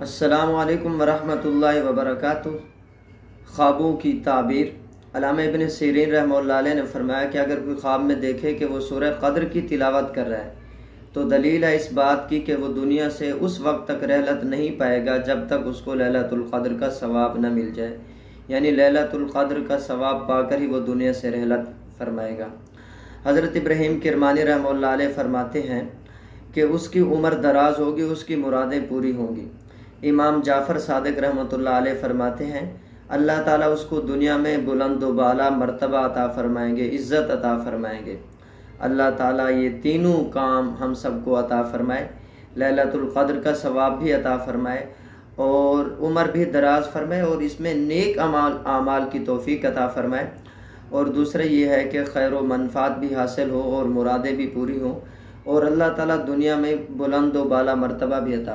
अस्सलामु अलैकुम वरहमतुल्लाहि वबरकातुहू। ख्वाबों की ताबीर। अल्लामा इब्न सीरीन रहमतुल्लाह अलैह ने फरमाया कि अगर कोई ख्वाब में देखे कि वो सूरह क़द्र की तिलावत कर रहा है तो दलील है इस बात की कि वो दुनिया से उस वक्त तक रहलत नहीं पाएगा जब तक उसको लैलतुल क़द्र का सवाब न मिल जाए, यानी लैलतुल क़द्र का सवाब पाकर ही वो दुनिया से रहलत फरमाएगा। हज़रत इब्राहीम किरमानी रहमतुल्लाह अलैह फरमाते हैं कि उसकी उम्र दराज होगी, उसकी मुरादें पूरी होंगी। इमाम जाफ़र सादिक रहमतुल्लाह अलैह फरमाते हैं अल्लाह ताला उसको दुनिया में बुलंद व बाला मर्तबा अता फ़रमाएंगे, इज़्ज़त अता फ़रमाएंगे। अल्लाह ताला ये तीनों काम हम सबको अता फ़रमाए, लैलतुल क़द्र का सवाब भी अता फ़रमाए और उम्र भी दराज फ़रमाए और इसमें नेक आमाल की तौफ़ीक अता फ़रमाए। और दूसरा ये है कि खैर व मनफ़ात भी हासिल हो और मुरादें भी पूरी हों और अल्लाह ताला दुनिया में बुलंद व बाला मर्तबा भी अता